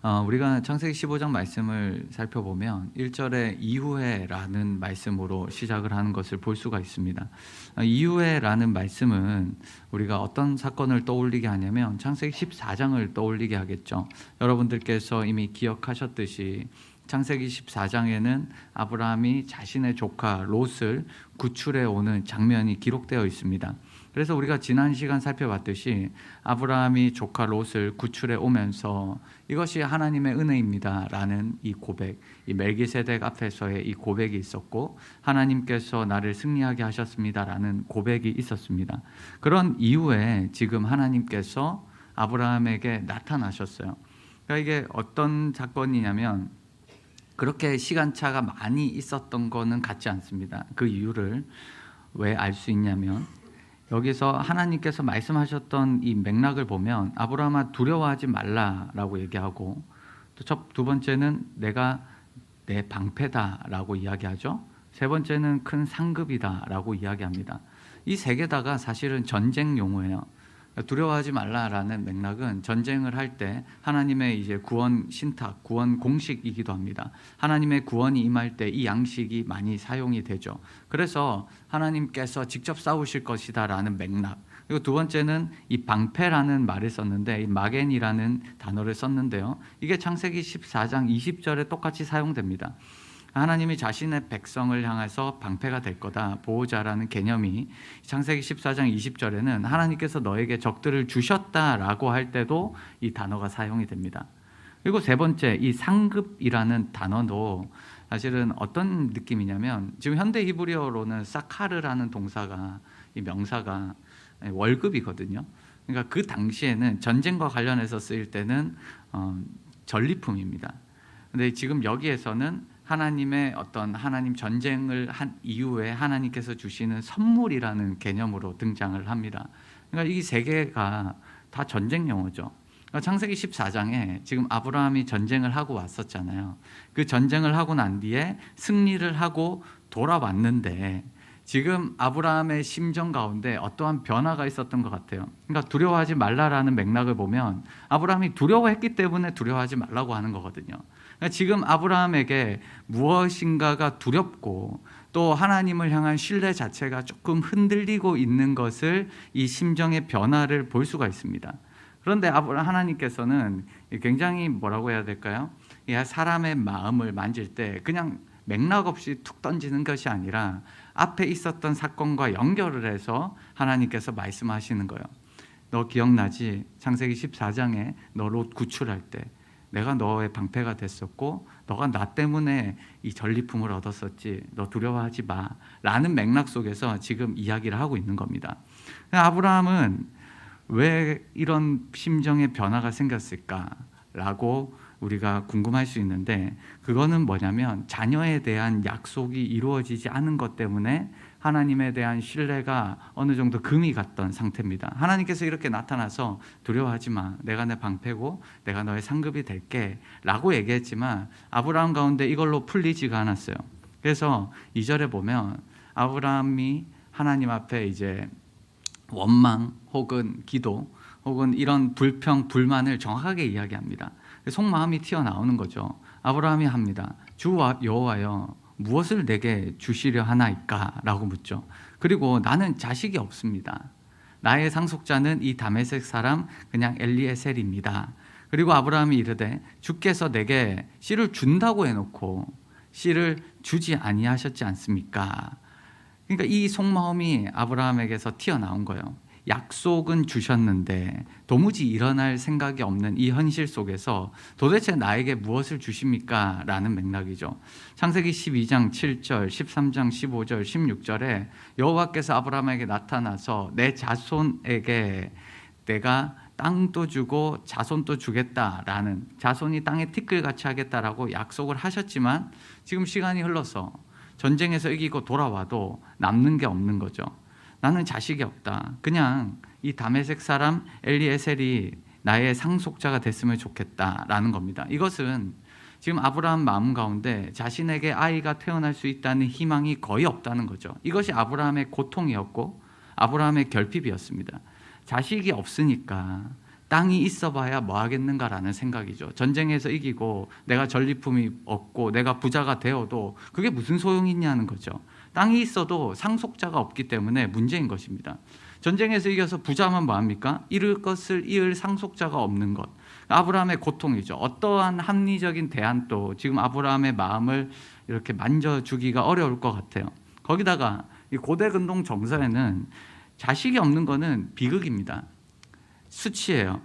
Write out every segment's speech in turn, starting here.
우리가 창세기 15장 말씀을 살펴보면 1절에 이후에라는 말씀으로 시작을 하는 것을 볼 수가 있습니다. 이후에라는 말씀은 우리가 어떤 사건을 떠올리게 하냐면 창세기 14장을 떠올리게 하겠죠. 여러분들께서 이미 기억하셨듯이 창세기 14장에는 아브라함이 자신의 조카 롯을 구출해 오는 장면이 기록되어 있습니다. 그래서 우리가 지난 시간 살펴봤듯이 아브라함이 조카 롯을 구출해 오면서 이것이 하나님의 은혜입니다 라는 이 고백, 이 멜기세덱 앞에서의 이 고백이 있었고, 하나님께서 나를 승리하게 하셨습니다 라는 고백이 있었습니다. 그런 이후에 지금 하나님께서 아브라함에게 나타나셨어요. 그러니까 이게 어떤 사건이냐면 그렇게 시간차가 많이 있었던 거는 같지 않습니다. 그 이유를 왜 알 수 있냐면 여기서 하나님께서 말씀하셨던 이 맥락을 보면 아브라함아 두려워하지 말라라고 얘기하고, 또 두 번째는 내가 내 방패다라고 이야기하죠. 세 번째는 큰 상급이다라고 이야기합니다. 이 세 개다가 사실은 전쟁 용어예요. 두려워하지 말라라는 맥락은 전쟁을 할 때 하나님의 이제 구원 신탁, 구원 공식이기도 합니다. 하나님의 구원이 임할 때 이 양식이 많이 사용이 되죠. 그래서 하나님께서 직접 싸우실 것이다라는 맥락. 그리고 두 번째는 이 방패라는 말을 썼는데, 이 마겐이라는 단어를 썼는데요. 이게 창세기 14장 20절에 똑같이 사용됩니다. 하나님이 자신의 백성을 향해서 방패가 될 거다, 보호자라는 개념이 창세기 14장 20절에는 하나님께서 너에게 적들을 주셨다라고 할 때도 이 단어가 사용이 됩니다. 그리고 세 번째, 이 상급이라는 단어도 사실은 어떤 느낌이냐면, 지금 현대 히브리어로는 사카르라는 동사가, 이 명사가 월급이거든요. 그러니까 그 당시에는 전쟁과 관련해서 쓰일 때는 전리품입니다. 근데 지금 여기에서는 하나님의 어떤 하나님 전쟁을 한 이후에 하나님께서 주시는 선물이라는 개념으로 등장을 합니다. 그러니까 이 세 개가 다 전쟁 용어죠. 그러니까 창세기 14장에 지금 아브라함이 전쟁을 하고 왔었잖아요. 그 전쟁을 하고 난 뒤에 승리를 하고 돌아왔는데 지금 아브라함의 심정 가운데 어떠한 변화가 있었던 것 같아요. 그러니까 두려워하지 말라라는 맥락을 보면 아브라함이 두려워했기 때문에 두려워하지 말라고 하는 거거든요. 그러니까 지금 아브라함에게 무엇인가가 두렵고 또 하나님을 향한 신뢰 자체가 조금 흔들리고 있는 것을, 이 심정의 변화를 볼 수가 있습니다. 그런데 하나님께서는 굉장히 뭐라고 해야 될까요? 사람의 마음을 만질 때 그냥 맥락 없이 툭 던지는 것이 아니라 앞에 있었던 사건과 연결을 해서 하나님께서 말씀하시는 거예요. 너 기억나지? 창세기 14장에 너 롯 구출할 때 내가 너의 방패가 됐었고 너가 나 때문에 이 전리품을 얻었었지. 너 두려워하지 마 라는 맥락 속에서 지금 이야기를 하고 있는 겁니다. 아브라함은 왜 이런 심정의 변화가 생겼을까라고 우리가 궁금할 수 있는데, 그거는 뭐냐면 자녀에 대한 약속이 이루어지지 않은 것 때문에 하나님에 대한 신뢰가 어느 정도 금이 갔던 상태입니다. 하나님께서 이렇게 나타나서 두려워하지 마, 내가 내 방패고 내가 너의 상급이 될게 라고 얘기했지만 아브라함 가운데 이걸로 풀리지가 않았어요. 그래서 2절에 보면 아브라함이 하나님 앞에 이제 원망 혹은 기도 혹은 이런 불평, 불만을 정확하게 이야기합니다. 속마음이 튀어나오는 거죠. 아브라함이 합니다. 주 여호와여, 무엇을 내게 주시려 하나이까? 라고 묻죠. 그리고 나는 자식이 없습니다. 나의 상속자는 이 다메섹 사람 그냥 엘리에셀입니다. 그리고 아브라함이 이르되 주께서 내게 씨를 준다고 해놓고 씨를 주지 아니하셨지 않습니까? 그러니까 이 속마음이 아브라함에게서 튀어나온 거예요. 약속은 주셨는데 도무지 일어날 생각이 없는 이 현실 속에서 도대체 나에게 무엇을 주십니까? 라는 맥락이죠. 창세기 12장 7절, 13장 15절, 16절에 여호와께서 아브라함에게 나타나서 내 자손에게 내가 땅도 주고 자손도 주겠다라는, 자손이 땅에 티끌같이 하겠다라고 약속을 하셨지만 지금 시간이 흘러서 전쟁에서 이기고 돌아와도 남는 게 없는 거죠. 나는 자식이 없다. 그냥 이 다메섹 사람 엘리에셀이 나의 상속자가 됐으면 좋겠다라는 겁니다. 이것은 지금 아브라함 마음 가운데 자신에게 아이가 태어날 수 있다는 희망이 거의 없다는 거죠. 이것이 아브라함의 고통이었고 아브라함의 결핍이었습니다. 자식이 없으니까 땅이 있어봐야 뭐 하겠는가라는 생각이죠. 전쟁에서 이기고 내가 전리품이 없고 내가 부자가 되어도 그게 무슨 소용이 있냐는 거죠. 땅이 있어도 상속자가 없기 때문에 문제인 것입니다. 전쟁에서 이겨서 부자면 뭐합니까? 이을 것을 이을 상속자가 없는 것. 아브라함의 고통이죠. 어떠한 합리적인 대안도 지금 아브라함의 마음을 이렇게 만져주기가 어려울 것 같아요. 거기다가 이 고대 근동 정서에는 자식이 없는 거는 비극입니다. 수치예요.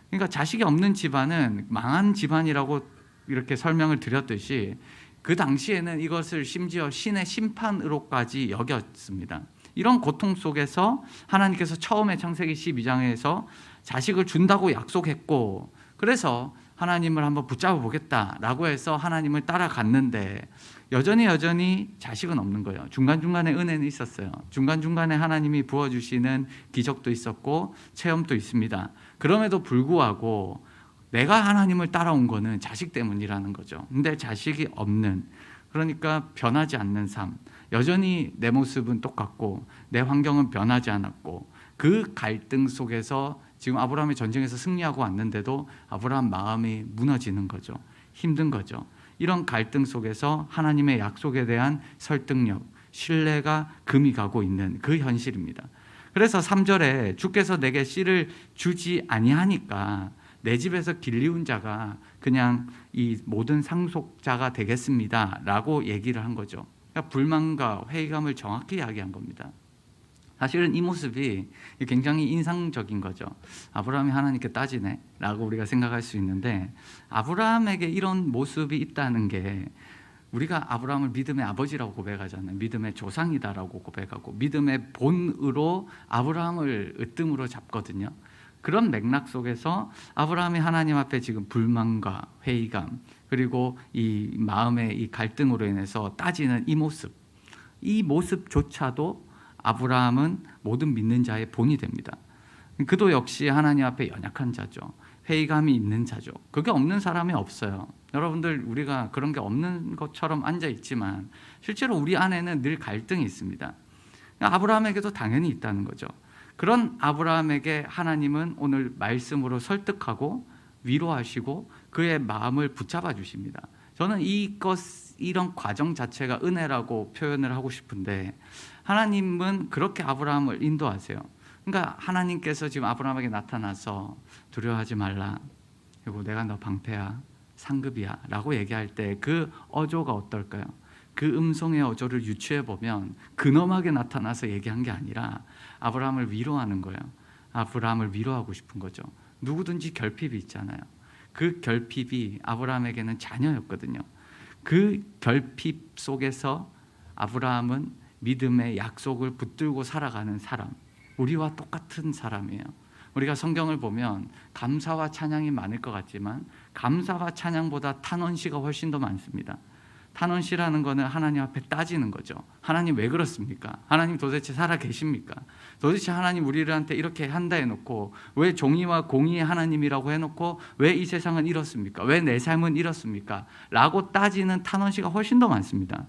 그러니까 자식이 없는 집안은 망한 집안이라고 이렇게 설명을 드렸듯이 그 당시에는 이것을 심지어 신의 심판으로까지 여겼습니다. 이런 고통 속에서 하나님께서 처음에 창세기 12장에서 자식을 준다고 약속했고, 그래서 하나님을 한번 붙잡아 보겠다라고 해서 하나님을 따라갔는데 여전히 자식은 없는 거예요. 중간중간에 은혜는 있었어요. 중간중간에 하나님이 부어주시는 기적도 있었고 체험도 있습니다. 그럼에도 불구하고 내가 하나님을 따라온 거는 자식 때문이라는 거죠. 근데 자식이 없는, 그러니까 변하지 않는 삶, 여전히 내 모습은 똑같고 내 환경은 변하지 않았고, 그 갈등 속에서 지금 아브라함이 전쟁에서 승리하고 왔는데도 아브라함 마음이 무너지는 거죠. 힘든 거죠. 이런 갈등 속에서 하나님의 약속에 대한 설득력, 신뢰가 금이 가고 있는 그 현실입니다. 그래서 3절에 주께서 내게 씨를 주지 아니하니까 내 집에서 길리운 자가 그냥 이 모든 상속자가 되겠습니다 라고 얘기를 한 거죠. 그러니까 불만과 회의감을 정확히 이야기한 겁니다. 사실은 이 모습이 굉장히 인상적인 거죠. 아브라함이 하나님께 따지네 라고 우리가 생각할 수 있는데, 아브라함에게 이런 모습이 있다는 게, 우리가 아브라함을 믿음의 아버지라고 고백하잖아요. 믿음의 조상이다라고 고백하고 믿음의 본으로 아브라함을 으뜸으로 잡거든요. 그런 맥락 속에서 아브라함이 하나님 앞에 지금 불만과 회의감, 그리고 이 마음의 이 갈등으로 인해서 따지는 이 모습조차도 아브라함은 모든 믿는 자의 본이 됩니다. 그도 역시 하나님 앞에 연약한 자죠. 회의감이 있는 자죠. 그게 없는 사람이 없어요. 여러분들, 우리가 그런 게 없는 것처럼 앉아 있지만 실제로 우리 안에는 늘 갈등이 있습니다. 아브라함에게도 당연히 있다는 거죠. 그런 아브라함에게 하나님은 오늘 말씀으로 설득하고 위로하시고 그의 마음을 붙잡아 주십니다. 저는 이런 과정 자체가 은혜라고 표현을 하고 싶은데, 하나님은 그렇게 아브라함을 인도하세요. 그러니까 하나님께서 지금 아브라함에게 나타나서 두려워하지 말라, 그리고 내가 너 방패야, 상급이야 라고 얘기할 때 그 어조가 어떨까요? 그 음성의 어조를 유추해 보면 근엄하게 나타나서 얘기한 게 아니라 아브라함을 위로하는 거예요. 아브라함을 위로하고 싶은 거죠. 누구든지 결핍이 있잖아요. 그 결핍이 아브라함에게는 자녀였거든요. 그 결핍 속에서 아브라함은 믿음의 약속을 붙들고 살아가는 사람, 우리와 똑같은 사람이에요. 우리가 성경을 보면 감사와 찬양이 많을 것 같지만 감사와 찬양보다 탄원시가 훨씬 더 많습니다. 탄원시라는 거는 하나님 앞에 따지는 거죠. 하나님 왜 그렇습니까? 하나님 도대체 살아 계십니까? 도대체 하나님 우리들한테 이렇게 한다 해놓고 왜 종이와 공의의 하나님이라고 해놓고 왜 이 세상은 이렇습니까? 왜 내 삶은 이렇습니까? 라고 따지는 탄원시가 훨씬 더 많습니다.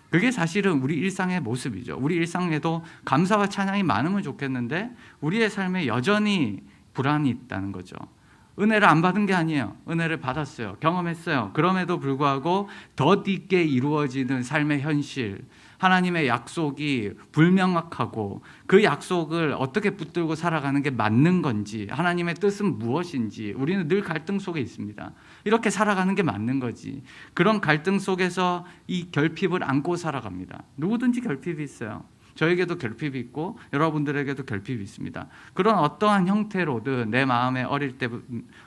그게 사실은 우리 일상의 모습이죠. 우리 일상에도 감사와 찬양이 많으면 좋겠는데 우리의 삶에 여전히 불안이 있다는 거죠. 은혜를 안 받은 게 아니에요. 은혜를 받았어요. 경험했어요. 그럼에도 불구하고 더 깊게 이루어지는 삶의 현실, 하나님의 약속이 불명확하고 그 약속을 어떻게 붙들고 살아가는 게 맞는 건지, 하나님의 뜻은 무엇인지 우리는 늘 갈등 속에 있습니다. 이렇게 살아가는 게 맞는 거지. 그런 갈등 속에서 이 결핍을 안고 살아갑니다. 누구든지 결핍이 있어요. 저에게도 결핍이 있고 여러분들에게도 결핍이 있습니다. 그런 어떠한 형태로든 내 마음에 어릴 때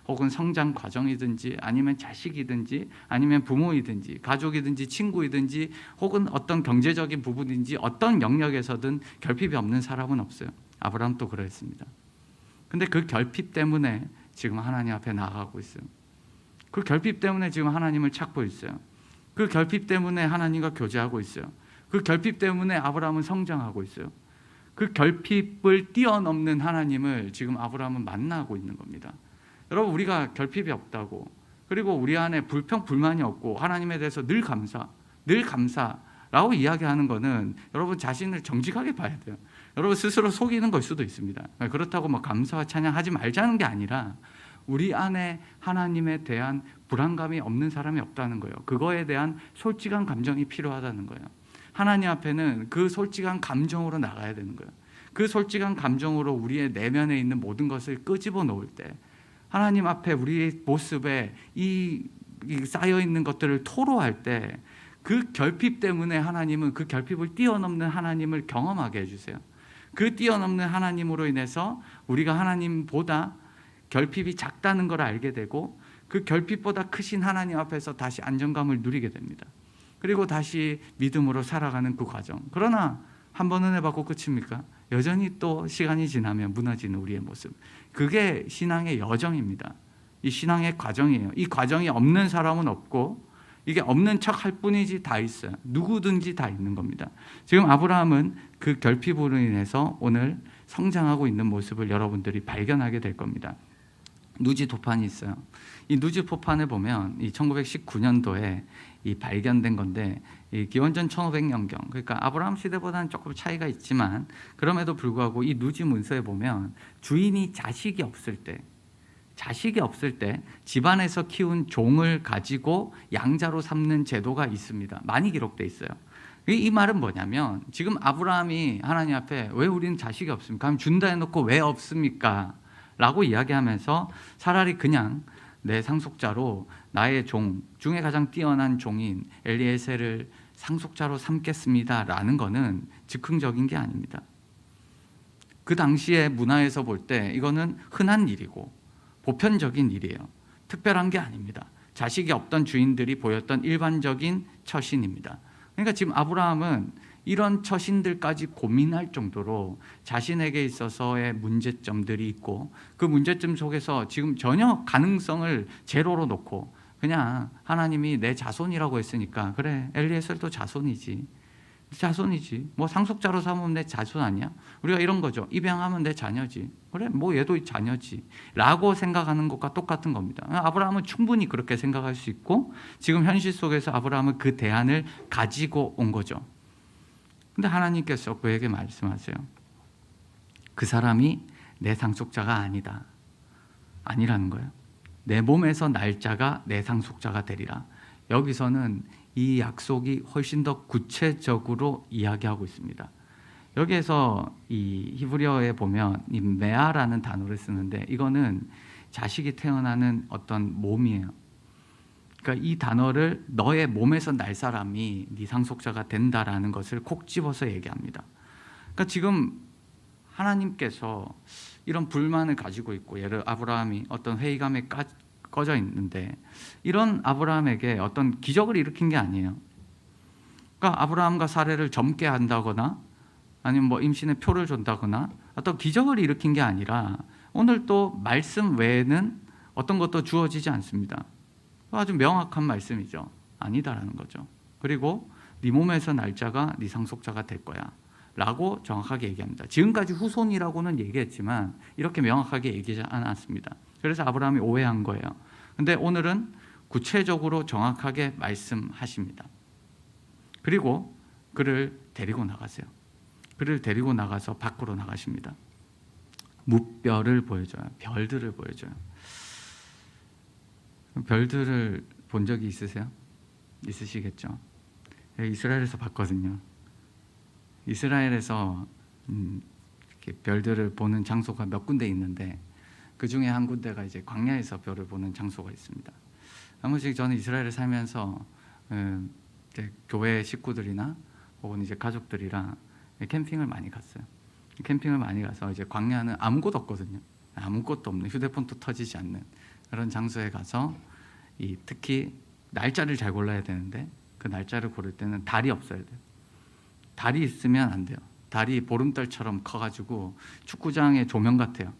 혹은 성장 과정이든지 아니면 자식이든지 아니면 부모이든지 가족이든지 친구이든지 혹은 어떤 경제적인 부분인지 어떤 영역에서든 결핍이 없는 사람은 없어요. 아브라함도 그랬습니다. 근데 그 결핍 때문에 지금 하나님 앞에 나아가고 있어요. 그 결핍 때문에 지금 하나님을 찾고 있어요. 그 결핍 때문에 하나님과 교제하고 있어요. 그 결핍 때문에 아브라함은 성장하고 있어요. 그 결핍을 뛰어넘는 하나님을 지금 아브라함은 만나고 있는 겁니다. 여러분, 우리가 결핍이 없다고, 그리고 우리 안에 불만이 없고 하나님에 대해서 늘 감사라고 이야기하는 거는 여러분 자신을 정직하게 봐야 돼요. 여러분 스스로 속이는 걸 수도 있습니다. 그렇다고 뭐 감사와 찬양하지 말자는 게 아니라 우리 안에 하나님에 대한 불안감이 없는 사람이 없다는 거예요. 그거에 대한 솔직한 감정이 필요하다는 거예요. 하나님 앞에는 그 솔직한 감정으로 나가야 되는 거예요. 그 솔직한 감정으로 우리의 내면에 있는 모든 것을 끄집어 놓을 때 하나님 앞에 우리의 모습에 이 쌓여 있는 것들을 토로할 때 그 결핍 때문에 하나님은 그 결핍을 뛰어넘는 하나님을 경험하게 해주세요. 그 뛰어넘는 하나님으로 인해서 우리가 하나님보다 결핍이 작다는 걸 알게 되고 그 결핍보다 크신 하나님 앞에서 다시 안정감을 누리게 됩니다. 그리고 다시 믿음으로 살아가는 그 과정. 그러나 한 번 은혜 받고 끝입니까? 여전히 또 시간이 지나면 무너지는 우리의 모습. 그게 신앙의 여정입니다. 이 신앙의 과정이에요. 이 과정이 없는 사람은 없고 이게 없는 척 할 뿐이지 다 있어요. 누구든지 다 있는 겁니다. 지금 아브라함은 그 결핍으로 인해서 오늘 성장하고 있는 모습을 여러분들이 발견하게 될 겁니다. 누지 도판이 있어요. 이 누지 도판을 보면 이 1919년도에 이 발견된 건데 이 기원전 1500년경, 그러니까 아브라함 시대보다는 조금 차이가 있지만 그럼에도 불구하고 이 누지 문서에 보면 주인이 자식이 없을 때 집안에서 키운 종을 가지고 양자로 삼는 제도가 있습니다. 많이 기록돼 있어요. 이 말은 뭐냐면 지금 아브라함이 하나님 앞에 왜 우리는 자식이 없습니까? 그럼 준다 해놓고 왜 없습니까? 라고 이야기하면서 차라리 그냥 내 상속자로 나의 종 중에 가장 뛰어난 종인 엘리에셀을 상속자로 삼겠습니다 라는 거는 즉흥적인 게 아닙니다. 그 당시의 문화에서 볼 때 이거는 흔한 일이고 보편적인 일이에요. 특별한 게 아닙니다. 자식이 없던 주인들이 보였던 일반적인 처신입니다. 그러니까 지금 아브라함은 이런 처신들까지 고민할 정도로 자신에게 있어서의 문제점들이 있고 그 문제점 속에서 지금 전혀 가능성을 제로로 놓고 그냥 하나님이 내 자손이라고 했으니까 그래 엘리에셀도 자손이지 뭐 상속자로 삼으면 내 자손 아니야? 우리가 이런 거죠. 입양하면 내 자녀지. 그래 뭐 얘도 자녀지 라고 생각하는 것과 똑같은 겁니다. 아브라함은 충분히 그렇게 생각할 수 있고 지금 현실 속에서 아브라함은 그 대안을 가지고 온 거죠. 근데 하나님께서 그에게 말씀하세요. 그 사람이 내 상속자가 아니라는 거예요. 내 몸에서 날 자가 내 상속자가 되리라. 여기서는 이 약속이 훨씬 더 구체적으로 이야기하고 있습니다. 여기에서 이 히브리어에 보면 이 메아라는 단어를 쓰는데 이거는 자식이 태어나는 어떤 몸이에요. 그러니까 이 단어를 너의 몸에서 날 사람이 네 상속자가 된다라는 것을 콕 집어서 얘기합니다. 그러니까 지금 하나님께서 이런 불만을 가지고 있고 예를 아브라함이 어떤 회의감에 꺼져 있는데 이런 아브라함에게 어떤 기적을 일으킨 게 아니에요. 그러니까 아브라함과 사례를 젊게 한다거나 아니면 뭐 임신의 표를 준다거나 어떤 기적을 일으킨 게 아니라 오늘 또 말씀 외에는 어떤 것도 주어지지 않습니다. 아주 명확한 말씀이죠. 아니다라는 거죠. 그리고 네 몸에서 날 자가 네 상속자가 될 거야 라고 정확하게 얘기합니다. 지금까지 후손이라고는 얘기했지만 이렇게 명확하게 얘기하지 않았습니다. 그래서 아브라함이 오해한 거예요. 근데 오늘은 구체적으로 정확하게 말씀하십니다. 그리고 그를 데리고 나가세요. 그를 데리고 나가서 밖으로 나가십니다. 무별을 보여줘요. 별들을 보여줘요. 별들을 본 적이 있으세요? 있으시겠죠? 이스라엘에서 봤거든요. 이스라엘에서 이렇게 별들을 보는 장소가 몇 군데 있는데 그 중에 한 군데가 이제 광야에서 별을 보는 장소가 있습니다. 한 번씩 저는 이스라엘에 살면서 이제 교회 식구들이나 혹은 이제 가족들이랑 캠핑을 많이 갔어요. 캠핑을 많이 가서 이제 광야는 아무것도 없거든요. 아무것도 없는 휴대폰도 터지지 않는 그런 장소에 가서 특히 날짜를 잘 골라야 되는데 그 날짜를 고를 때는 달이 없어야 돼요. 달이 있으면 안 돼요. 달이 보름달처럼 커가지고 축구장의 조명 같아요.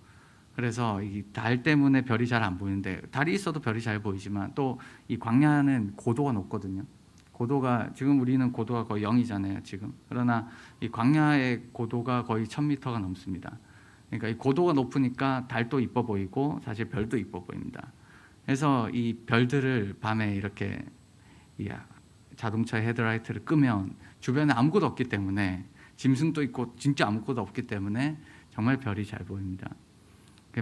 그래서 이 달 때문에 별이 잘 안 보이는데 달이 있어도 별이 잘 보이지만 또 이 광야는 고도가 높거든요. 고도가 지금 우리는 고도가 거의 0이잖아요 지금. 그러나 이 광야의 고도가 거의 1000m가 넘습니다. 그러니까 이 고도가 높으니까 달도 이뻐 보이고 사실 별도 이뻐 보입니다. 그래서 이 별들을 밤에 이렇게 자동차 헤드라이트를 끄면 주변에 아무것도 없기 때문에 짐승도 있고 진짜 아무것도 없기 때문에 정말 별이 잘 보입니다.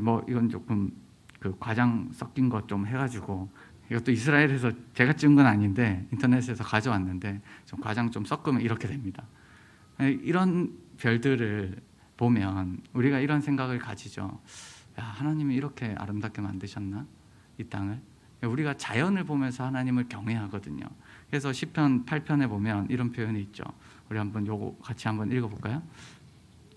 뭐 이건 조금 그 과장 섞인 것 좀 해가지고, 이것도 이스라엘에서 제가 찍은 건 아닌데 인터넷에서 가져왔는데 좀 과장 좀 섞으면 이렇게 됩니다. 이런 별들을 보면 우리가 이런 생각을 가지죠. 야, 하나님이 이렇게 아름답게 만드셨나? 이 땅을. 우리가 자연을 보면서 하나님을 경외하거든요. 그래서 시편 8편에 보면 이런 표현이 있죠. 우리 한번 요거 같이 한번 읽어볼까요?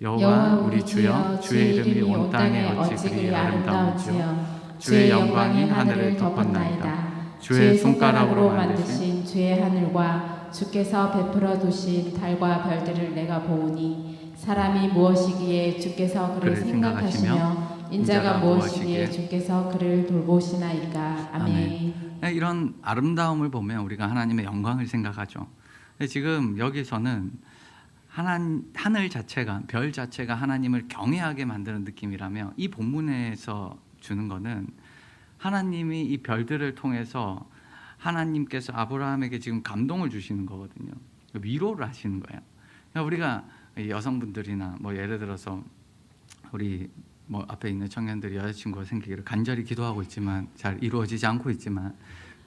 여호와 우리 주여, 주의 이름이 온 땅에 어찌 그리 아름다운지요. 주의 영광이 하늘을 덮었나이다. 주의 손가락으로 만드신 주의 하늘과 주께서 베풀어 두신 달과 별들을 내가 보오니 사람이 무엇이기에 주께서 그를 생각하시며 인자가 무엇이기에 주께서 그를 돌보시나이까. 아멘. 이런 아름다움을 보면 우리가 하나님의 영광을 생각하죠. 근데 지금 여기서는 하늘 자체가, 별 자체가 하나님을 경외하게 만드는 느낌이라면, 이 본문에서 주는 거는 하나님이 이 별들을 통해서 하나님께서 아브라함에게 지금 감동을 주시는 거거든요. 위로를 하시는 거예요. 그러니까 우리가 여성분들이나 뭐 예를 들어서 우리 뭐 앞에 있는 청년들이 여자친구가 생기기를 간절히 기도하고 있지만 잘 이루어지지 않고 있지만,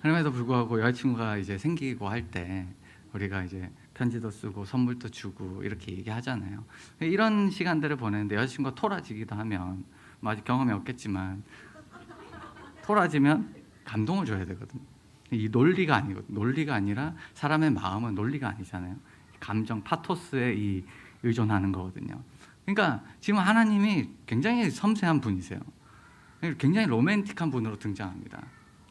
그럼에도 불구하고 여자친구가 이제 생기고 할 때 우리가 이제 편지도 쓰고 선물도 주고 이렇게 얘기하잖아요. 이런 시간들을 보내는데 여자친구가 토라지기도 하면, 뭐 아직 경험이 없겠지만 토라지면 감동을 줘야 되거든요. 이 논리가 아니거든요. 논리가 아니라 사람의 마음은 논리가 아니잖아요. 감정, 파토스에 이 의존하는 거거든요. 그러니까 지금 하나님이 굉장히 섬세한 분이세요. 굉장히 로맨틱한 분으로 등장합니다.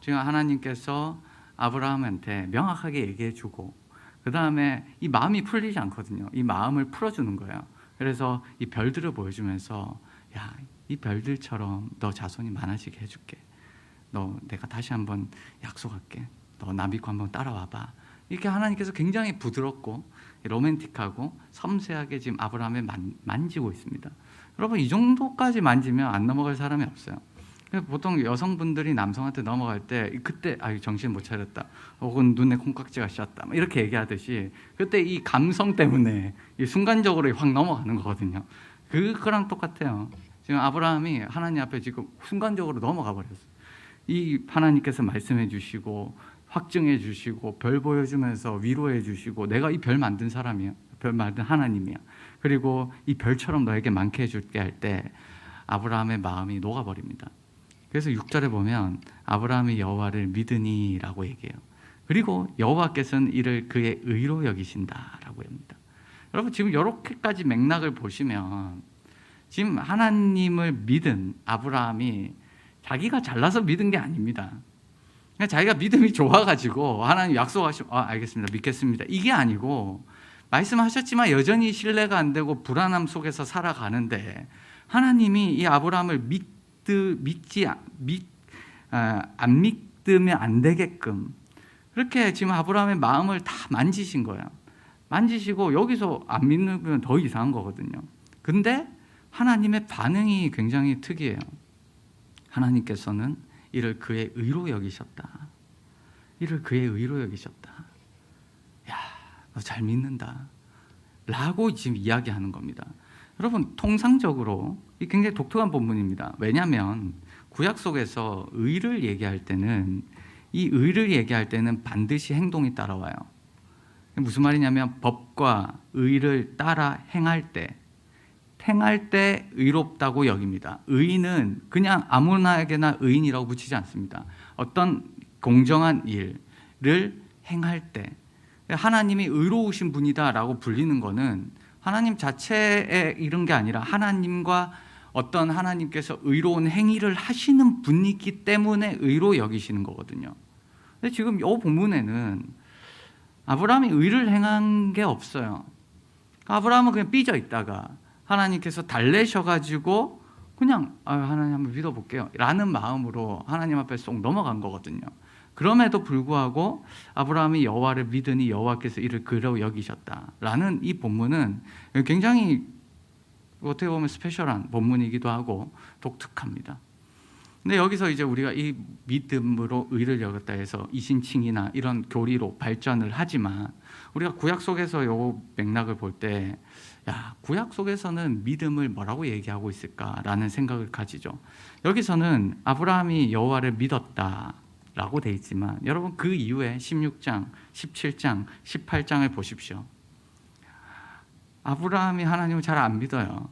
지금 하나님께서 아브라함한테 명확하게 얘기해주고, 그 다음에 이 마음이 풀리지 않거든요. 이 마음을 풀어주는 거예요. 그래서 이 별들을 보여주면서, 야, 이 별들처럼 너 자손이 많아지게 해줄게. 너 내가 다시 한번 약속할게. 너 나 믿고 한번 따라와봐. 이렇게 하나님께서 굉장히 부드럽고 로맨틱하고 섬세하게 지금 아브라함을 만지고 있습니다. 여러분, 이 정도까지 만지면 안 넘어갈 사람이 없어요. 보통 여성분들이 남성한테 넘어갈 때 그때 아유 정신 못 차렸다, 혹은 눈에 콩깍지가 씌었다, 이렇게 얘기하듯이 그때 이 감성 때문에 이 순간적으로 확 넘어가는 거거든요. 그거랑 똑같아요. 지금 아브라함이 하나님 앞에 지금 순간적으로 넘어가 버렸어요. 이 하나님께서 말씀해 주시고 확증해 주시고 별 보여주면서 위로해 주시고, 내가 이 별 만든 사람이야, 별 만든 하나님이야, 그리고 이 별처럼 너에게 많게 해줄게 할 때 아브라함의 마음이 녹아버립니다. 그래서 6절에 보면 아브라함이 여호와를 믿으니라고 얘기해요. 그리고 여호와께서는 이를 그의 의로 여기신다라고 합니다. 여러분, 지금 이렇게까지 맥락을 보시면 지금 하나님을 믿은 아브라함이 자기가 잘나서 믿은 게 아닙니다. 그냥 자기가 믿음이 좋아가지고 하나님 약속하시면 알겠습니다, 믿겠습니다, 이게 아니고, 말씀하셨지만 여전히 신뢰가 안 되고 불안함 속에서 살아가는데 하나님이 이 아브라함을 안 믿으면 안 되게끔 그렇게 지금 아브라함의 마음을 다 만지신 거예요. 만지시고 여기서 안 믿는 더 이상한 거거든요. 근데 하나님의 반응이 굉장히 특이해요. 하나님께서는 이를 그의 의로 여기셨다. 이를 그의 의로 여기셨다. 야, 너 잘 믿는다 라고 지금 이야기하는 겁니다. 여러분, 통상적으로 이 굉장히 독특한 본문입니다. 왜냐하면 구약 속에서 의를 얘기할 때는, 이 의를 얘기할 때는 반드시 행동이 따라와요. 무슨 말이냐면 법과 의를 따라 행할 때 의롭다고 여깁니다. 의인은 그냥 아무나에게나 의인이라고 붙이지 않습니다. 어떤 공정한 일을 행할 때 하나님이 의로우신 분이다라고 불리는 거는 하나님 자체에 이런 게 아니라 하나님과 어떤 하나님께서 의로운 행위를 하시는 분이기 때문에 의로 여기시는 거거든요. 근데 지금 이 본문에는 아브라함이 의를 행한 게 없어요. 아브라함은 그냥 삐져 있다가 하나님께서 달래셔가지고 그냥 하나님 한번 믿어볼게요 라는 마음으로 하나님 앞에 쏙 넘어간 거거든요. 그럼에도 불구하고 아브라함이 여호와를 믿으니 여호와께서 이를 그로 여기셨다라는 이 본문은 굉장히 어떻게 보면 스페셜한 본문이기도 하고 독특합니다. 근데 여기서 이제 우리가 이 믿음으로 의를 여겼다 해서 이신칭이나 이런 교리로 발전을 하지만, 우리가 구약 속에서 요 맥락을 볼 때 야, 구약 속에서는 믿음을 뭐라고 얘기하고 있을까라는 생각을 가지죠. 여기서는 아브라함이 여호와를 믿었다라고 돼 있지만 여러분 그 이후에 16장, 17장, 18장을 보십시오. 아브라함이 하나님을 잘 안 믿어요.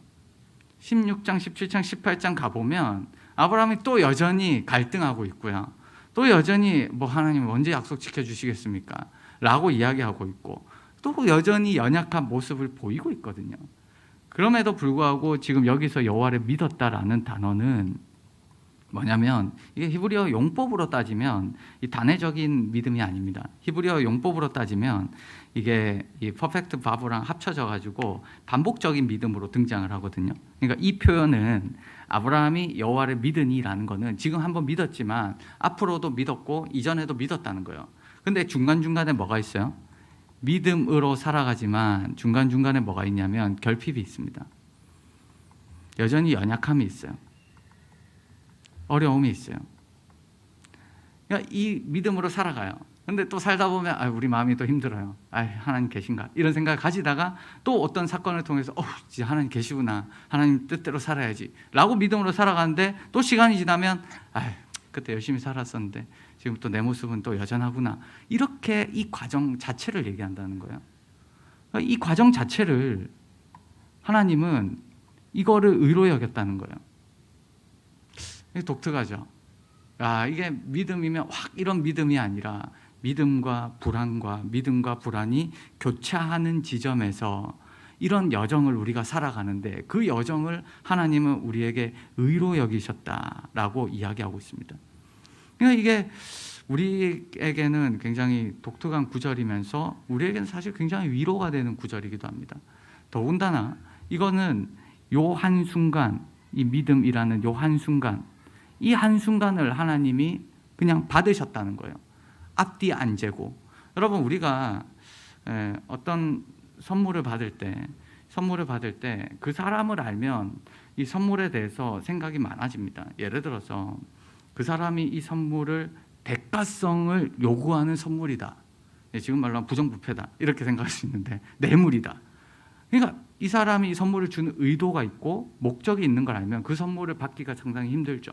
16장, 17장, 18장 가보면 아브라함이 또 여전히 갈등하고 있고요. 또 여전히 뭐 하나님 언제 약속 지켜주시겠습니까? 라고 이야기하고 있고 또 여전히 연약한 모습을 보이고 있거든요. 그럼에도 불구하고 지금 여기서 여호와를 믿었다라는 단어는 뭐냐면 이게 히브리어 용법으로 따지면 이 단회적인 믿음이 아닙니다. 히브리어 용법으로 따지면 이게 이 퍼펙트 바브랑 합쳐져 가지고 반복적인 믿음으로 등장을 하거든요. 그러니까 이 표현은 아브라함이 여호와를 믿으니라는 거는 지금 한번 믿었지만 앞으로도 믿었고 이전에도 믿었다는 거예요. 근데 중간중간에 뭐가 있어요? 믿음으로 살아가지만 중간중간에 뭐가 있냐면 결핍이 있습니다. 여전히 연약함이 있어요. 어려움이 있어요. 그러니까 이 믿음으로 살아가요. 근데 또 살다 보면 우리 마음이 또 힘들어요. 하나님 계신가? 이런 생각을 가지다가 또 어떤 사건을 통해서 진짜 하나님 계시구나. 하나님 뜻대로 살아야지. 라고 믿음으로 살아가는데 또 시간이 지나면 그때 열심히 살았었는데 지금 또 내 모습은 또 여전하구나. 이렇게 이 과정 자체를 얘기한다는 거예요. 이 과정 자체를 하나님은 이거를 의로 여겼다는 거예요. 독특하죠. 이게 믿음이면 확 이런 믿음이 아니라 믿음과 불안이 교차하는 지점에서 이런 여정을 우리가 살아가는데 그 여정을 하나님은 우리에게 의로 여기셨다라고 이야기하고 있습니다. 그러니까 이게 우리에게는 굉장히 독특한 구절이면서 우리에게는 사실 굉장히 위로가 되는 구절이기도 합니다. 더군다나 이거는 요 한순간, 이 믿음이라는 요 한순간, 이 한순간을 하나님이 그냥 받으셨다는 거예요. 앞뒤 안 재고. 여러분 우리가 어떤 선물을 받을 때 그 사람을 알면 이 선물에 대해서 생각이 많아집니다. 예를 들어서 그 사람이 이 선물을 대가성을 요구하는 선물이다. 지금 말로 하면 부정부패다. 이렇게 생각할 수 있는데 뇌물이다. 그러니까 이 사람이 이 선물을 주는 의도가 있고 목적이 있는 걸 알면 그 선물을 받기가 상당히 힘들죠.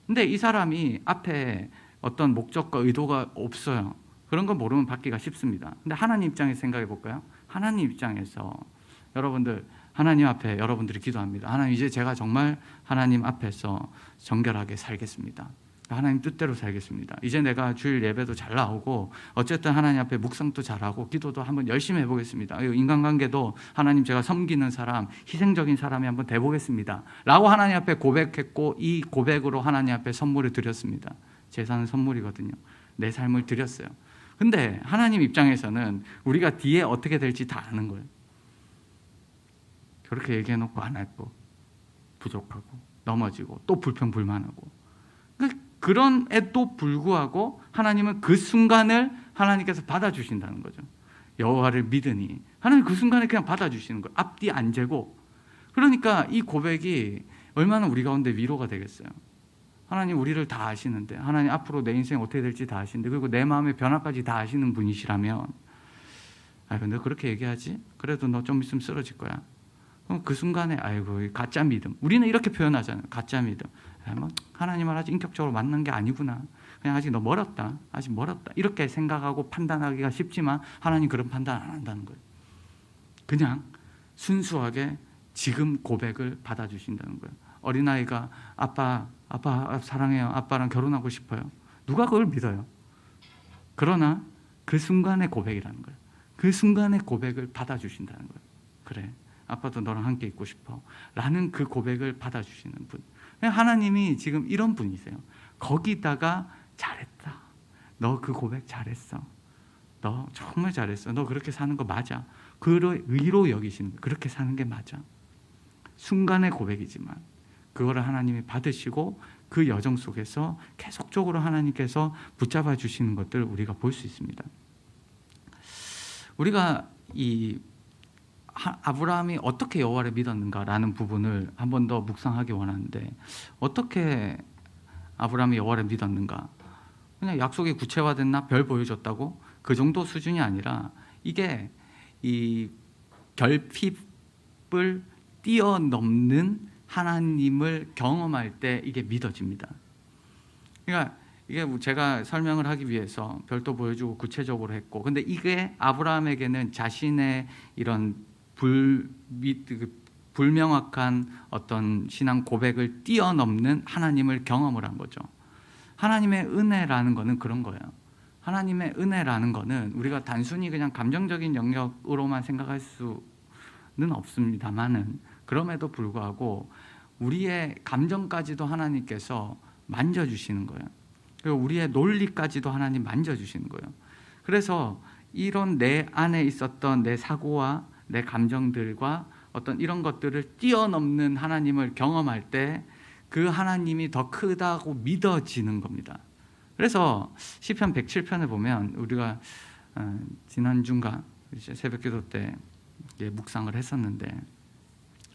근데 이 사람이 앞에 어떤 목적과 의도가 없어요. 그런 걸 모르면 받기가 쉽습니다. 근데 하나님 입장에서 생각해 볼까요? 하나님 입장에서 여러분들 하나님 앞에 여러분들이 기도합니다. 하나님 이제 제가 정말 하나님 앞에서 정결하게 살겠습니다. 하나님 뜻대로 살겠습니다. 이제 내가 주일 예배도 잘 나오고 어쨌든 하나님 앞에 묵상도 잘하고 기도도 한번 열심히 해보겠습니다. 인간관계도 하나님 제가 섬기는 사람, 희생적인 사람이 한번 돼보겠습니다. 라고 하나님 앞에 고백했고 이 고백으로 하나님 앞에 선물을 드렸습니다. 제사는 선물이거든요. 내 삶을 드렸어요. 근데 하나님 입장에서는 우리가 뒤에 어떻게 될지 다 아는 거예요. 그렇게 얘기해놓고 안 했고 부족하고 넘어지고 또 불평불만하고 그런에도 불구하고 하나님은 그 순간을 하나님께서 받아주신다는 거죠. 여호와를 믿으니 하나님 그 순간에 그냥 받아주시는 거예요. 앞뒤 안 재고. 그러니까 이 고백이 얼마나 우리 가운데 위로가 되겠어요. 하나님 우리를 다 아시는데 하나님 앞으로 내 인생 어떻게 될지 다 아시는데 그리고 내 마음의 변화까지 다 아시는 분이시라면 근데 그렇게 얘기하지? 그래도 너 좀 있으면 쓰러질 거야. 그럼 그 순간에 가짜 믿음. 우리는 이렇게 표현하잖아요. 가짜 믿음. 하나님을 아직 인격적으로 만난 게 아니구나. 그냥 아직 너 멀었다. 아직 멀었다. 이렇게 생각하고 판단하기가 쉽지만 하나님 그런 판단 안 한다는 거예요. 그냥 순수하게 지금 고백을 받아주신다는 거예요. 어린아이가 아빠 사랑해요. 아빠랑 결혼하고 싶어요. 누가 그걸 믿어요? 그러나 그 순간의 고백이라는 거예요. 그 순간의 고백을 받아주신다는 거예요. 그래. 아빠도 너랑 함께 있고 싶어. 라는 그 고백을 받아주시는 분. 하나님이 지금 이런 분이세요. 거기다가 잘했다. 너 그 고백 잘했어. 너 정말 잘했어. 너 그렇게 사는 거 맞아. 그를 의로 여기시는 거예요. 그렇게 사는 게 맞아. 순간의 고백이지만 그거를 하나님이 받으시고 그 여정 속에서 계속적으로 하나님께서 붙잡아 주시는 것들을 우리가 볼 수 있습니다. 우리가 이 아브라함이 어떻게 여호와를 믿었는가라는 부분을 한 번 더 묵상하기 원하는데 어떻게 아브라함이 여호와를 믿었는가? 그냥 약속이 구체화됐나? 별 보여줬다고? 그 정도 수준이 아니라 이게 이 결핍을 뛰어넘는 하나님을 경험할 때 이게 믿어집니다. 그러니까 이게 제가 설명을 하기 위해서 별도 보여주고 구체적으로 했고, 근데 이게 아브라함에게는 자신의 이런 불명확한 어떤 신앙 고백을 뛰어넘는 하나님을 경험을 한 거죠. 하나님의 은혜라는 거는 그런 거예요. 하나님의 은혜라는 거는 우리가 단순히 그냥 감정적인 영역으로만 생각할 수는 없습니다만은, 그럼에도 불구하고 우리의 감정까지도 하나님께서 만져주시는 거예요. 그리고 우리의 논리까지도 하나님 만져주시는 거예요. 그래서 이런 내 안에 있었던 내 사고와 내 감정들과 어떤 이런 것들을 뛰어넘는 하나님을 경험할 때 그 하나님이 더 크다고 믿어지는 겁니다. 그래서 시편 107편을 보면 우리가 지난주인가 새벽기도 때 묵상을 했었는데,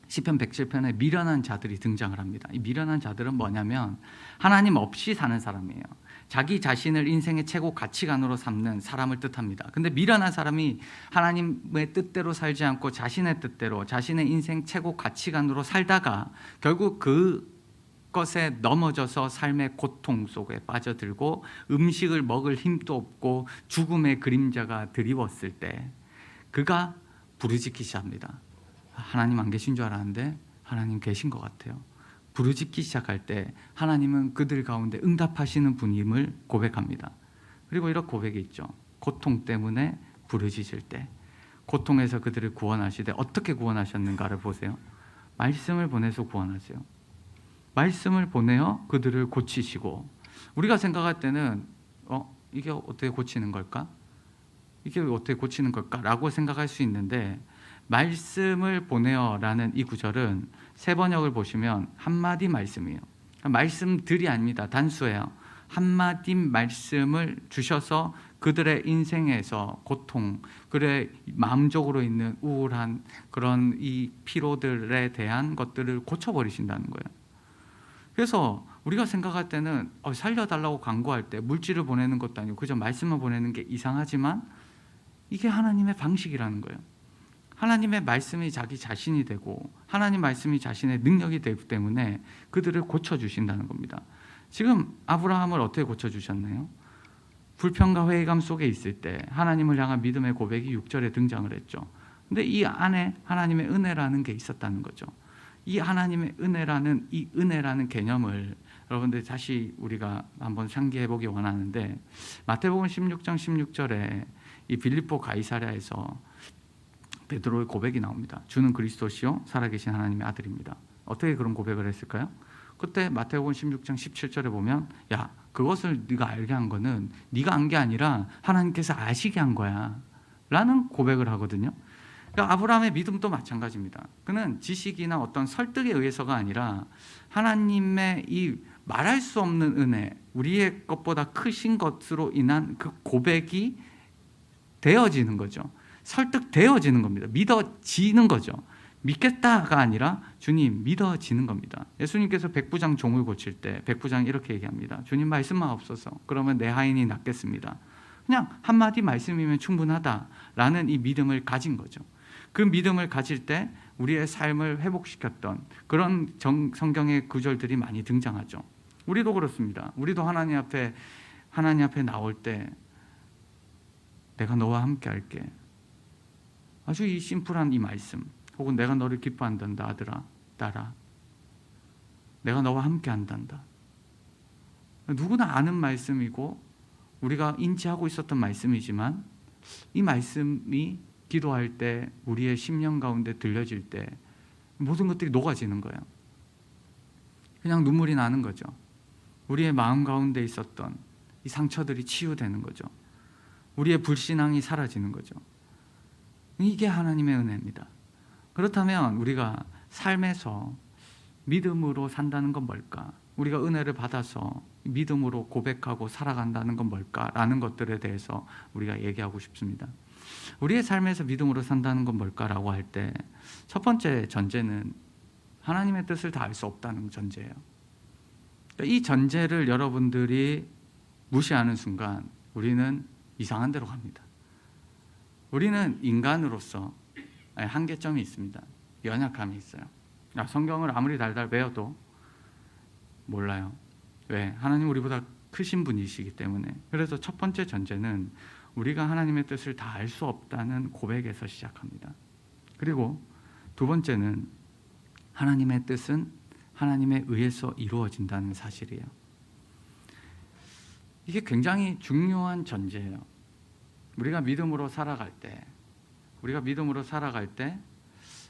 시편 107편에 미련한 자들이 등장을 합니다. 이 미련한 자들은 뭐냐면 하나님 없이 사는 사람이에요. 자기 자신을 인생의 최고 가치관으로 삼는 사람을 뜻합니다. 근데 미련한 사람이 하나님의 뜻대로 살지 않고 자신의 뜻대로 자신의 인생 최고 가치관으로 살다가 결국 그것에 넘어져서 삶의 고통 속에 빠져들고 음식을 먹을 힘도 없고 죽음의 그림자가 드리웠을 때 그가 부르짖기 시작합니다. 하나님 안 계신 줄 알았는데 하나님 계신 것 같아요. 부르짖기 시작할 때 하나님은 그들 가운데 응답하시는 분임을 고백합니다. 그리고 이런 고백이 있죠. 고통 때문에 부르짖을 때 고통에서 그들을 구원하시되 어떻게 구원하셨는가를 보세요. 말씀을 보내서 구원하세요. 말씀을 보내어 그들을 고치시고, 우리가 생각할 때는 이게 어떻게 고치는 걸까? 이게 어떻게 고치는 걸까? 라고 생각할 수 있는데, 말씀을 보내어라는 이 구절은 세 번역을 보시면 한마디 말씀이에요. 말씀들이 아닙니다. 단수예요. 한마디 말씀을 주셔서 그들의 인생에서 고통, 그들의 마음적으로 있는 우울한 그런 이 피로들에 대한 것들을 고쳐버리신다는 거예요. 그래서 우리가 생각할 때는 살려달라고 간구할 때 물질을 보내는 것도 아니고 그저 말씀을 보내는 게 이상하지만, 이게 하나님의 방식이라는 거예요. 하나님의 말씀이 자기 자신이 되고 하나님 말씀이 자신의 능력이 되기 때문에 그들을 고쳐주신다는 겁니다. 지금 아브라함을 어떻게 고쳐주셨나요? 불평과 회의감 속에 있을 때 하나님을 향한 믿음의 고백이 6절에 등장을 했죠. 근데 이 안에 하나님의 은혜라는 게 있었다는 거죠. 이 하나님의 은혜라는 개념을 여러분들 다시 우리가 한번 상기해 보기 원하는데, 마태복음 16장 16절에 이 빌립보 가이사랴에서 베드로의 고백이 나옵니다. 주는 그리스도시요 살아계신 하나님의 아들입니다. 어떻게 그런 고백을 했을까요? 그때 마태복음 16장 17절에 보면, 야, 그것을 네가 알게 한 거는 네가 안 게 아니라 하나님께서 아시게 한 거야 라는 고백을 하거든요. 그러니까 아브라함의 믿음도 마찬가지입니다. 그는 지식이나 어떤 설득에 의해서가 아니라 하나님의 이 말할 수 없는 은혜, 우리의 것보다 크신 것으로 인한 그 고백이 되어지는 거죠. 설득되어지는 겁니다. 믿어지는 거죠. 믿겠다가 아니라 주님 믿어지는 겁니다. 예수님께서 백부장 종을 고칠 때 백부장이 이렇게 얘기합니다. 주님 말씀만 없어서 그러면 내 하인이 낫겠습니다. 그냥 한마디 말씀이면 충분하다라는 이 믿음을 가진 거죠. 그 믿음을 가질 때 우리의 삶을 회복시켰던 그런 성경의 구절들이 많이 등장하죠. 우리도 그렇습니다. 우리도 하나님 앞에 나올 때 내가 너와 함께 할게. 아주 이 심플한 이 말씀, 혹은 내가 너를 기뻐한단다 아들아 딸아, 내가 너와 함께 한단다. 누구나 아는 말씀이고 우리가 인지하고 있었던 말씀이지만, 이 말씀이 기도할 때 우리의 심령 가운데 들려질 때 모든 것들이 녹아지는 거예요. 그냥 눈물이 나는 거죠. 우리의 마음 가운데 있었던 이 상처들이 치유되는 거죠. 우리의 불신앙이 사라지는 거죠. 이게 하나님의 은혜입니다. 그렇다면 우리가 삶에서 믿음으로 산다는 건 뭘까? 우리가 은혜를 받아서 믿음으로 고백하고 살아간다는 건 뭘까라는 것들에 대해서 우리가 얘기하고 싶습니다. 우리의 삶에서 믿음으로 산다는 건 뭘까라고 할 때 첫 번째 전제는 하나님의 뜻을 다 알 수 없다는 전제예요. 이 전제를 여러분들이 무시하는 순간 우리는 이상한 데로 갑니다. 우리는 인간으로서 한계점이 있습니다. 연약함이 있어요. 성경을 아무리 달달 배워도 몰라요. 왜? 하나님 우리보다 크신 분이시기 때문에. 그래서 첫 번째 전제는 우리가 하나님의 뜻을 다 알 수 없다는 고백에서 시작합니다. 그리고 두 번째는 하나님의 뜻은 하나님에 의해서 이루어진다는 사실이에요. 이게 굉장히 중요한 전제예요. 우리가 믿음으로 살아갈 때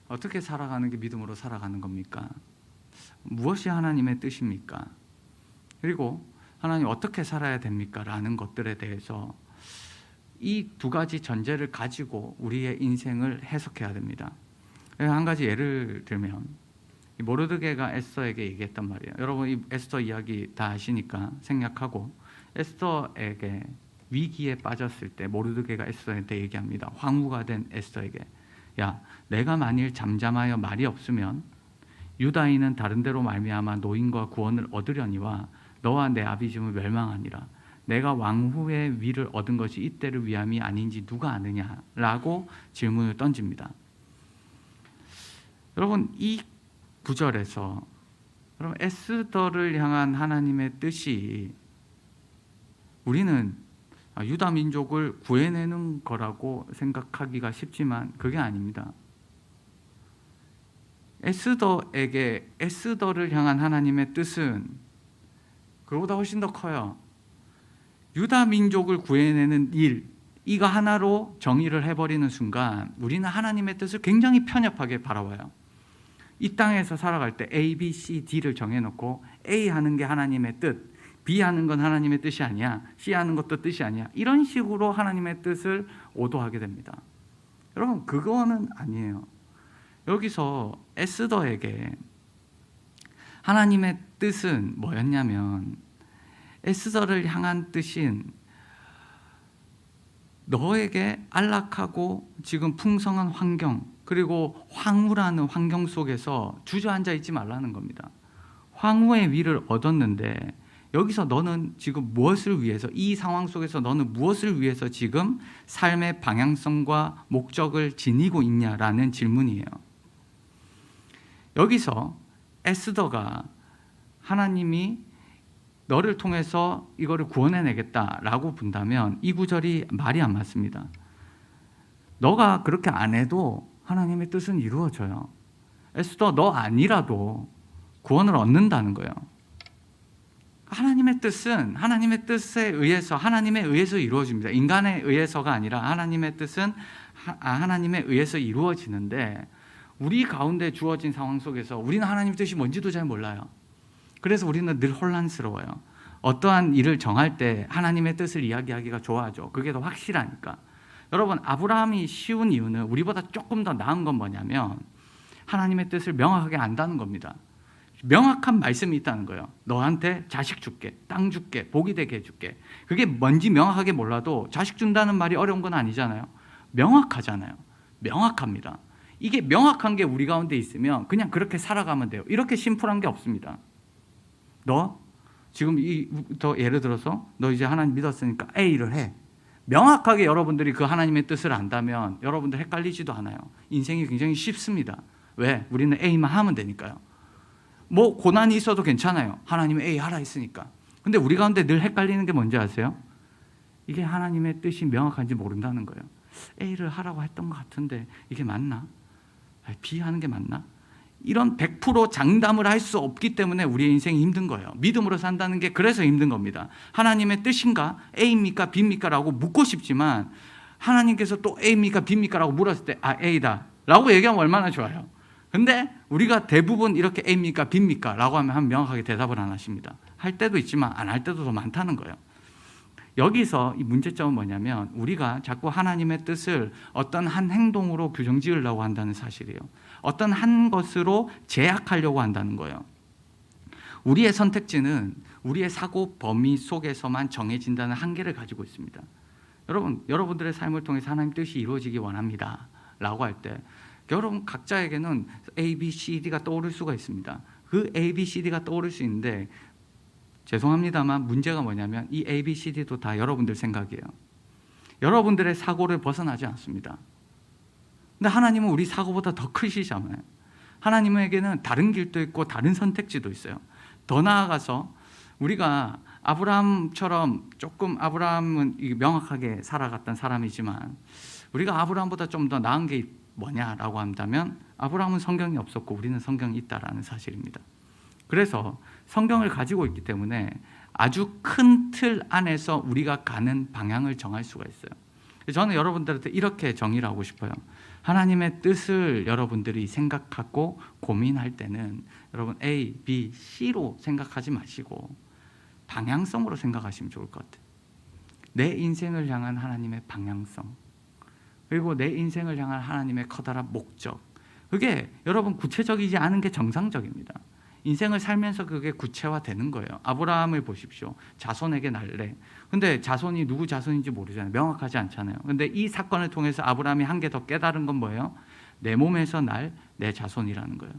어떻게 살아가는 게 믿음으로 살아가는 겁니까? 무엇이 하나님의 뜻입니까? 그리고 하나님 어떻게 살아야 됩니까? 라는 것들에 대해서 이 두 가지 전제를 가지고 우리의 인생을 해석해야 됩니다. 한 가지 예를 들면 모르드게가 에스더에게 얘기했단 말이에요. 여러분 이 에스더 이야기 다 아시니까 생략하고, 에스더에게 위기에 빠졌을 때 모르드게가 에스더한테 얘기합니다. 황후가 된 에스더에게, 야, 내가 만일 잠잠하여 말이 없으면 유다인은 다른 데로 말미암아 노임과 구원을 얻으려니와 너와 내 아비집은 멸망하니라. 내가 왕후의 위를 얻은 것이 이때를 위함이 아닌지 누가 아느냐라고 질문을 던집니다. 여러분 이 구절에서 여러분 에스더를 향한 하나님의 뜻이 우리는 유다 민족을 구해내는 거라고 생각하기가 쉽지만 그게 아닙니다. 에스더를 향한 하나님의 뜻은 그보다 훨씬 더 커요. 유다 민족을 구해내는 일, 이거 하나로 정의를 해버리는 순간 우리는 하나님의 뜻을 굉장히 편협하게 바라봐요. 이 땅에서 살아갈 때 A, B, C, D를 정해놓고 A 하는 게 하나님의 뜻, B 하는 건 하나님의 뜻이 아니야, C 하는 것도 뜻이 아니야, 이런 식으로 하나님의 뜻을 오도하게 됩니다. 여러분 그거는 아니에요. 여기서 에스더에게 하나님의 뜻은 뭐였냐면, 에스더를 향한 뜻인 너에게 안락하고 지금 풍성한 환경, 그리고 황후라는 환경 속에서 주저앉아 있지 말라는 겁니다. 황후의 위를 얻었는데 여기서 너는 지금 무엇을 위해서, 이 상황 속에서 너는 무엇을 위해서 지금 삶의 방향성과 목적을 지니고 있냐라는 질문이에요. 여기서 에스더가 하나님이 너를 통해서 이거를 구원해내겠다라고 본다면 이 구절이 말이 안 맞습니다. 너가 그렇게 안 해도 하나님의 뜻은 이루어져요. 에스더 너 아니라도 구원을 얻는다는 거예요. 하나님의 뜻은 하나님의 뜻에 의해서, 하나님에 의해서 이루어집니다. 인간에 의해서가 아니라 하나님의 뜻은 하나님에 의해서 이루어지는데, 우리 가운데 주어진 상황 속에서 우리는 하나님의 뜻이 뭔지도 잘 몰라요. 그래서 우리는 늘 혼란스러워요. 어떠한 일을 정할 때 하나님의 뜻을 이야기하기가 좋아하죠. 그게 더 확실하니까. 여러분 아브라함이 쉬운 이유는 우리보다 조금 더 나은 건 뭐냐면 하나님의 뜻을 명확하게 안다는 겁니다. 명확한 말씀이 있다는 거예요. 너한테 자식 줄게, 땅 줄게, 복이 되게 해줄게. 그게 뭔지 명확하게 몰라도 자식 준다는 말이 어려운 건 아니잖아요. 명확하잖아요. 명확합니다. 이게 명확한 게 우리 가운데 있으면 그냥 그렇게 살아가면 돼요. 이렇게 심플한 게 없습니다. 너 지금 더 예를 들어서 너 이제 하나님 믿었으니까 A를 해. 명확하게 여러분들이 그 하나님의 뜻을 안다면 여러분들 헷갈리지도 않아요. 인생이 굉장히 쉽습니다. 왜? 우리는 A만 하면 되니까요. 뭐 고난이 있어도 괜찮아요. 하나님은 A 하라 했으니까. 근데 우리 가운데 늘 헷갈리는 게 뭔지 아세요? 이게 하나님의 뜻이 명확한지 모른다는 거예요. A를 하라고 했던 것 같은데 이게 맞나? B 하는 게 맞나? 이런 100% 장담을 할 수 없기 때문에 우리의 인생이 힘든 거예요. 믿음으로 산다는 게 그래서 힘든 겁니다. 하나님의 뜻인가? A입니까? B입니까? 라고 묻고 싶지만 하나님께서 또 A입니까? B입니까? 라고 물었을 때 A다 라고 얘기하면 얼마나 좋아요. 근데 우리가 대부분 이렇게 A입니까? B입니까? 라고 하면 명확하게 대답을 안 하십니다. 할 때도 있지만 안 할 때도 더 많다는 거예요. 여기서 이 문제점은 뭐냐면 우리가 자꾸 하나님의 뜻을 어떤 한 행동으로 규정 지으려고 한다는 사실이에요. 어떤 한 것으로 제약하려고 한다는 거예요. 우리의 선택지는 우리의 사고 범위 속에서만 정해진다는 한계를 가지고 있습니다. 여러분들의 삶을 통해서 하나님 뜻이 이루어지기 원합니다 라고 할 때 여러분 각자에게는 A, B, C, D가 떠오를 수가 있습니다. 그 A, B, C, D가 떠오를 수 있는데 죄송합니다만 문제가 뭐냐면 이 A, B, C, D도 다 여러분들 생각이에요. 여러분들의 사고를 벗어나지 않습니다. 근데 하나님은 우리 사고보다 더 크시잖아요. 하나님에게는 다른 길도 있고 다른 선택지도 있어요. 더 나아가서 우리가 아브라함처럼 조금, 아브라함은 명확하게 살아갔던 사람이지만 우리가 아브라함보다 좀 더 나은 게 뭐냐라고 한다면 아브라함은 성경이 없었고 우리는 성경이 있다라는 사실입니다. 그래서 성경을 가지고 있기 때문에 아주 큰 틀 안에서 우리가 가는 방향을 정할 수가 있어요. 저는 여러분들한테 이렇게 정의를 하고 싶어요. 하나님의 뜻을 여러분들이 생각하고 고민할 때는 여러분 A, B, C로 생각하지 마시고 방향성으로 생각하시면 좋을 것 같아요. 내 인생을 향한 하나님의 방향성, 그리고 내 인생을 향한 하나님의 커다란 목적, 그게 여러분 구체적이지 않은 게 정상적입니다. 인생을 살면서 그게 구체화되는 거예요. 아브라함을 보십시오. 자손에게 날래. 근데 자손이 누구 자손인지 모르잖아요. 명확하지 않잖아요. 근데 이 사건을 통해서 아브라함이 한 개 더 깨달은 건 뭐예요? 내 몸에서 날 내 자손이라는 거예요.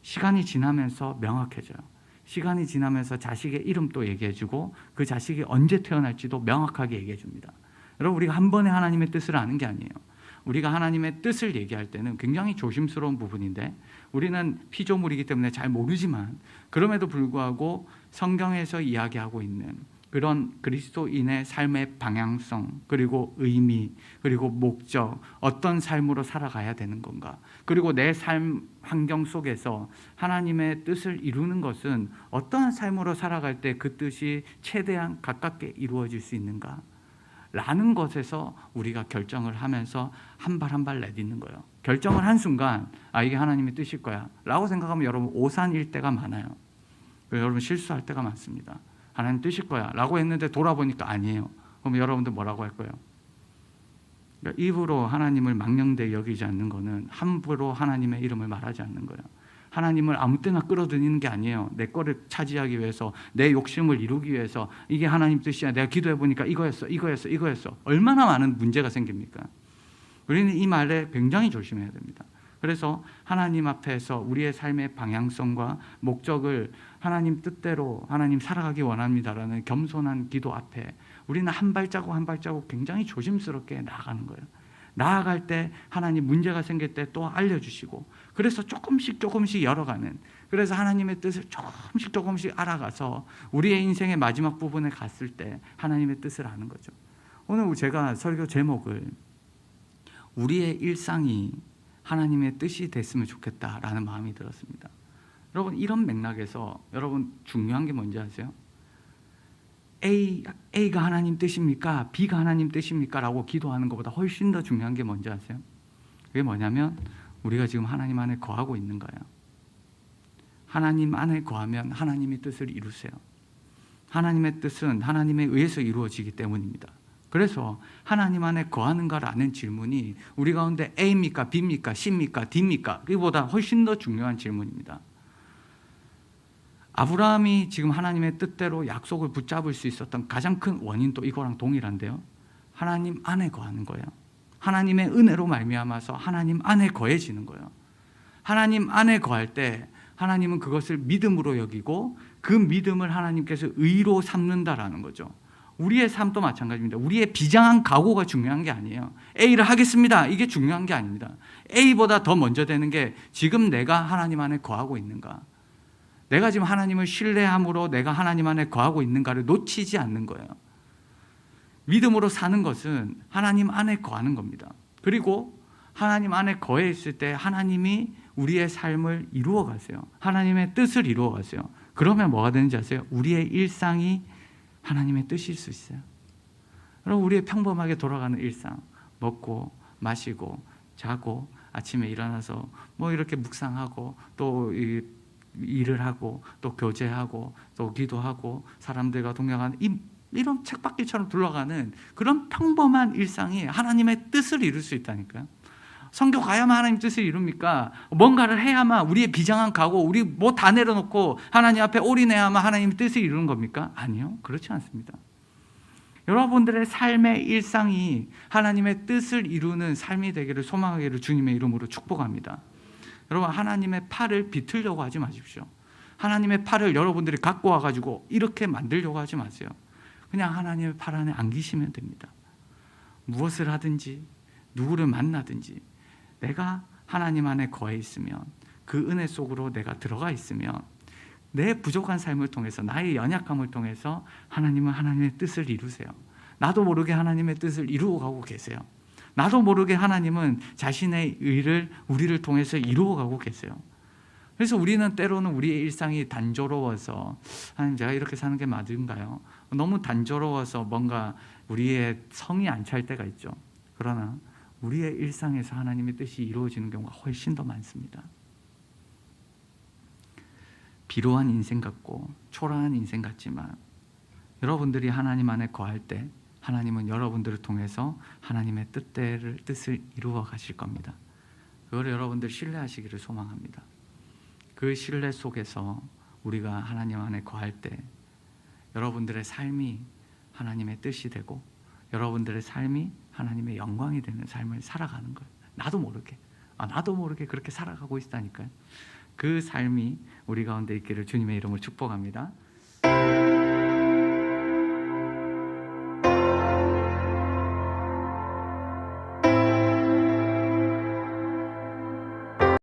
시간이 지나면서 명확해져요. 시간이 지나면서 자식의 이름도 얘기해주고 그 자식이 언제 태어날지도 명확하게 얘기해줍니다. 여러분, 우리가 한 번에 하나님의 뜻을 아는 게 아니에요. 우리가 하나님의 뜻을 얘기할 때는 굉장히 조심스러운 부분인데 우리는 피조물이기 때문에 잘 모르지만 그럼에도 불구하고 성경에서 이야기하고 있는 그런 그리스도인의 삶의 방향성, 그리고 의미, 그리고 목적, 어떤 삶으로 살아가야 되는 건가, 그리고 내 삶 환경 속에서 하나님의 뜻을 이루는 것은 어떠한 삶으로 살아갈 때 그 뜻이 최대한 가깝게 이루어질 수 있는가 라는 것에서 우리가 결정을 하면서 한 발 한 발 내딛는 거예요. 결정을 한 순간 이게 하나님의 뜻일 거야 라고 생각하면 여러분 오산일 때가 많아요. 여러분 실수할 때가 많습니다. 하나님 뜻일 거야 라고 했는데 돌아보니까 아니에요. 그럼 여러분들 뭐라고 할 거예요? 그러니까 입으로 하나님을 망령되이 여기지 않는 거는 함부로 하나님의 이름을 말하지 않는 거예요. 하나님을 아무 때나 끌어들이는 게 아니에요. 내 거를 차지하기 위해서, 내 욕심을 이루기 위해서 이게 하나님 뜻이야. 내가 기도해 보니까 이거였어. 얼마나 많은 문제가 생깁니까? 우리는 이 말에 굉장히 조심해야 됩니다. 그래서 하나님 앞에서 우리의 삶의 방향성과 목적을 하나님 뜻대로 하나님 살아가기 원합니다라는 겸손한 기도 앞에 우리는 한 발자국 한 발자국 굉장히 조심스럽게 나아가는 거예요. 나아갈 때 하나님 문제가 생길 때 또 알려주시고, 그래서 조금씩 열어가는, 그래서 하나님의 뜻을 조금씩 알아가서 우리의 인생의 마지막 부분에 갔을 때 하나님의 뜻을 아는 거죠. 오늘 제가 설교 제목을 우리의 일상이 하나님의 뜻이 됐으면 좋겠다라는 마음이 들었습니다. 여러분, 이런 맥락에서 여러분 중요한 게 뭔지 아세요? A가 하나님 뜻입니까? B가 하나님 뜻입니까? 라고 기도하는 것보다 훨씬 더 중요한 게 뭔지 아세요? 그게 뭐냐면 우리가 지금 하나님 안에 거하고 있는 거예요. 하나님 안에 거하면 하나님의 뜻을 이루세요. 하나님의 뜻은 하나님에 의해서 이루어지기 때문입니다. 그래서 하나님 안에 거하는가라는 질문이 우리 가운데 A입니까? B입니까? C입니까? D입니까? 이보다 훨씬 더 중요한 질문입니다. 아브라함이 지금 하나님의 뜻대로 약속을 붙잡을 수 있었던 가장 큰 원인도 이거랑 동일한데요. 하나님 안에 거하는 거예요. 하나님의 은혜로 말미암아서 하나님 안에 거해지는 거예요. 하나님 안에 거할 때 하나님은 그것을 믿음으로 여기고 그 믿음을 하나님께서 의로 삼는다라는 거죠. 우리의 삶도 마찬가지입니다. 우리의 비장한 각오가 중요한 게 아니에요. A를 하겠습니다. 이게 중요한 게 아닙니다. A보다 더 먼저 되는 게 지금 내가 하나님 안에 거하고 있는가. 내가 지금 하나님을 신뢰함으로 내가 하나님 안에 거하고 있는가를 놓치지 않는 거예요. 믿음으로 사는 것은 하나님 안에 거하는 겁니다. 그리고 하나님 안에 거해 있을 때 하나님이 우리의 삶을 이루어 가세요. 하나님의 뜻을 이루어 가세요. 그러면 뭐가 되는지 아세요? 우리의 일상이 하나님의 뜻일 수 있어요. 여러분, 우리의 평범하게 돌아가는 일상, 먹고 마시고 자고 아침에 일어나서 뭐 이렇게 묵상하고 또 일을 하고 또 교제하고 또 기도하고 사람들과 동행하는 이런 쳇바퀴처럼 둘러가는 그런 평범한 일상이 하나님의 뜻을 이룰 수 있다니까요. 선교 가야만 하나님 뜻을 이룹니까? 뭔가를 해야만, 우리의 비장한 각오, 우리 뭐 다 내려놓고 하나님 앞에 올인해야만 하나님의 뜻을 이루는 겁니까? 아니요, 그렇지 않습니다. 여러분들의 삶의 일상이 하나님의 뜻을 이루는 삶이 되기를 소망하기를 주님의 이름으로 축복합니다. 여러분, 하나님의 팔을 비틀려고 하지 마십시오. 하나님의 팔을 여러분들이 갖고 와가지고 이렇게 만들려고 하지 마세요. 그냥 하나님의 팔 안에 안기시면 됩니다. 무엇을 하든지 누구를 만나든지 내가 하나님 안에 거해 있으면, 그 은혜 속으로 내가 들어가 있으면 내 부족한 삶을 통해서, 나의 연약함을 통해서 하나님은 하나님의 뜻을 이루세요. 나도 모르게 하나님의 뜻을 이루어가고 계세요. 나도 모르게 하나님은 자신의 의를 우리를 통해서 이루어가고 계세요. 그래서 우리는 때로는 우리의 일상이 단조로워서, 하나님 제가 이렇게 사는 게 맞은가요? 너무 단조로워서 뭔가 우리의 성이 안 찰 때가 있죠. 그러나 우리의 일상에서 하나님의 뜻이 이루어지는 경우가 훨씬 더 많습니다. 비루한 인생 같고 초라한 인생 같지만 여러분들이 하나님 안에 거할 때 하나님은 여러분들을 통해서 하나님의 뜻을 이루어 가실 겁니다. 그걸 여러분들 신뢰하시기를 소망합니다. 그 신뢰 속에서 우리가 하나님 안에 거할 때 여러분들의 삶이 하나님의 뜻이 되고 여러분들의 삶이 하나님의 영광이 되는 삶을 살아가는 거예요. 나도 모르게 그렇게 살아가고 있다니까요. 그 삶이 우리 가운데 있기를 주님의 이름으로 축복합니다.